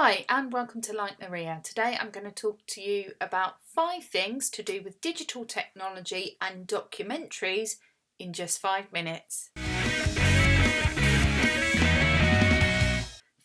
Hi and welcome to Like Maria. Today I'm going to talk to you about 5 things to do with digital technology and documentaries in just 5 minutes.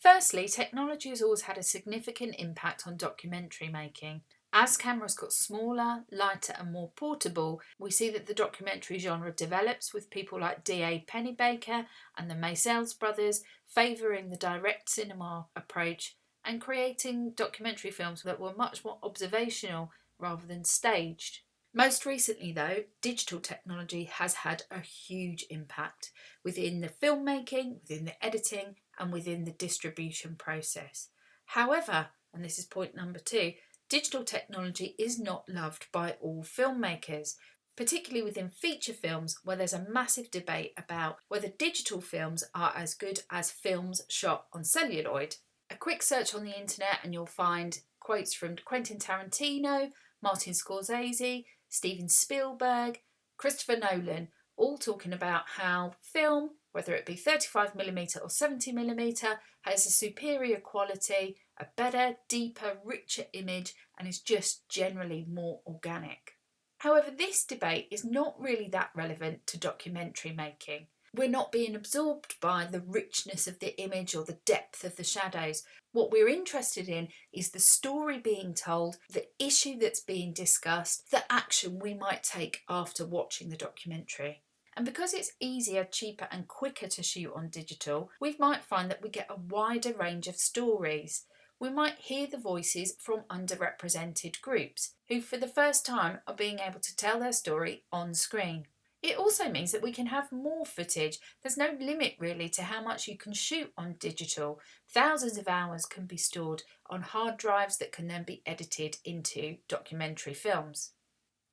Firstly, technology has always had a significant impact on documentary making. As cameras got smaller, lighter and more portable, we see that the documentary genre develops, with people like D.A. Pennebaker and the Maysles brothers favouring the direct cinema approach and creating documentary films that were much more observational rather than staged. Most recently, though, digital technology has had a huge impact within the filmmaking, within the editing, and within the distribution process. However, and this is point number 2, digital technology is not loved by all filmmakers, particularly within feature films, where there's a massive debate about whether digital films are as good as films shot on celluloid. A quick search on the internet and you'll find quotes from Quentin Tarantino, Martin Scorsese, Steven Spielberg, Christopher Nolan, all talking about how film, whether it be 35mm or 70mm, has a superior quality, a better, deeper, richer image, and is just generally more organic. However, this debate is not really that relevant to documentary making. We're not being absorbed by the richness of the image or the depth of the shadows. What we're interested in is the story being told, the issue that's being discussed, the action we might take after watching the documentary. And because it's easier, cheaper and quicker to shoot on digital, we might find that we get a wider range of stories. We might hear the voices from underrepresented groups who for the first time are being able to tell their story on screen. It also means that we can have more footage. There's no limit really to how much you can shoot on digital. Thousands of hours can be stored on hard drives that can then be edited into documentary films.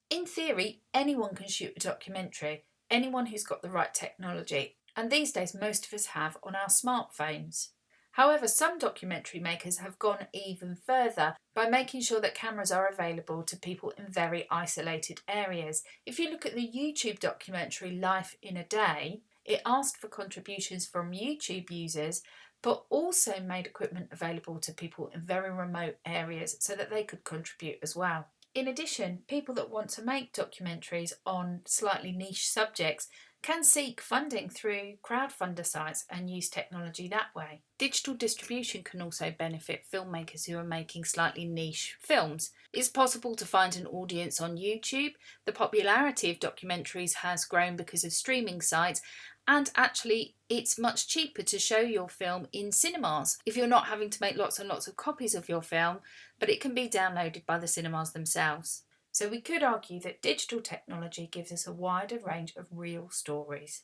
In theory, anyone can shoot a documentary, anyone who's got the right technology, and these days most of us have on our smartphones. However, some documentary makers have gone even further by making sure that cameras are available to people in very isolated areas. If you look at the YouTube documentary Life in a Day, it asked for contributions from YouTube users, but also made equipment available to people in very remote areas so that they could contribute as well. In addition, people that want to make documentaries on slightly niche subjects can seek funding through crowdfunder sites and use technology that way. Digital distribution can also benefit filmmakers who are making slightly niche films. It's possible to find an audience on YouTube. The popularity of documentaries has grown because of streaming sites, and actually it's much cheaper to show your film in cinemas if you're not having to make lots and lots of copies of your film, but it can be downloaded by the cinemas themselves. So we could argue that digital technology gives us a wider range of real stories.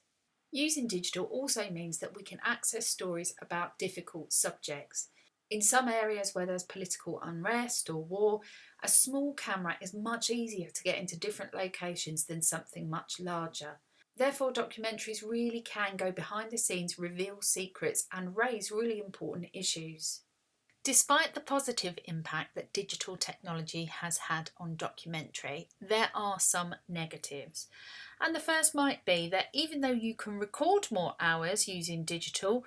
Using digital also means that we can access stories about difficult subjects. In some areas where there's political unrest or war, a small camera is much easier to get into different locations than something much larger. Therefore, documentaries really can go behind the scenes, reveal secrets, and raise really important issues. Despite the positive impact that digital technology has had on documentary, there are some negatives. And the first might be that even though you can record more hours using digital,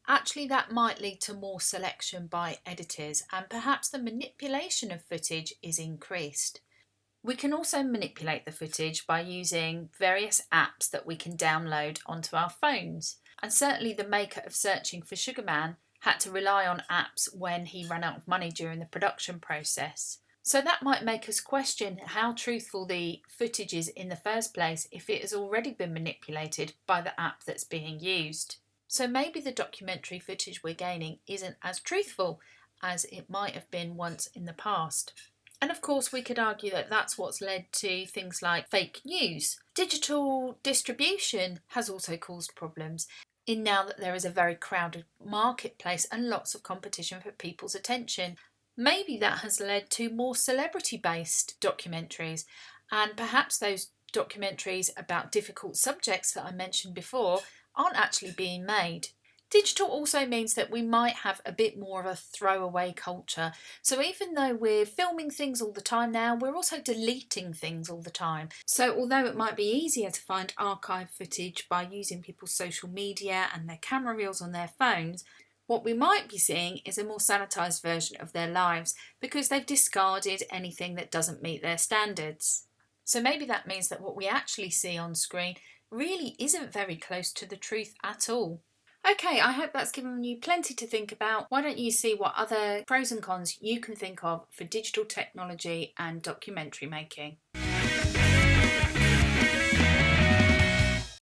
actually that might lead to more selection by editors, and perhaps the manipulation of footage is increased. We can also manipulate the footage by using various apps that we can download onto our phones. And certainly the maker of Searching for Sugar Man had to rely on apps when he ran out of money during the production process. So that might make us question how truthful the footage is in the first place if it has already been manipulated by the app that's being used. So maybe the documentary footage we're gaining isn't as truthful as it might have been once in the past. And of course we could argue that that's what's led to things like fake news. Digital distribution has also caused problems in now that there is a very crowded marketplace and lots of competition for people's attention. Maybe that has led to more celebrity-based documentaries, and perhaps those documentaries about difficult subjects that I mentioned before aren't actually being made. Digital also means that we might have a bit more of a throwaway culture. So even though we're filming things all the time now, we're also deleting things all the time. So although it might be easier to find archive footage by using people's social media and their camera reels on their phones, What we might be seeing is a more sanitised version of their lives because they've discarded anything that doesn't meet their standards. So maybe that means that what we actually see on screen really isn't very close to the truth at all. Okay, I hope that's given you plenty to think about. Why don't you see what other pros and cons you can think of for digital technology and documentary making?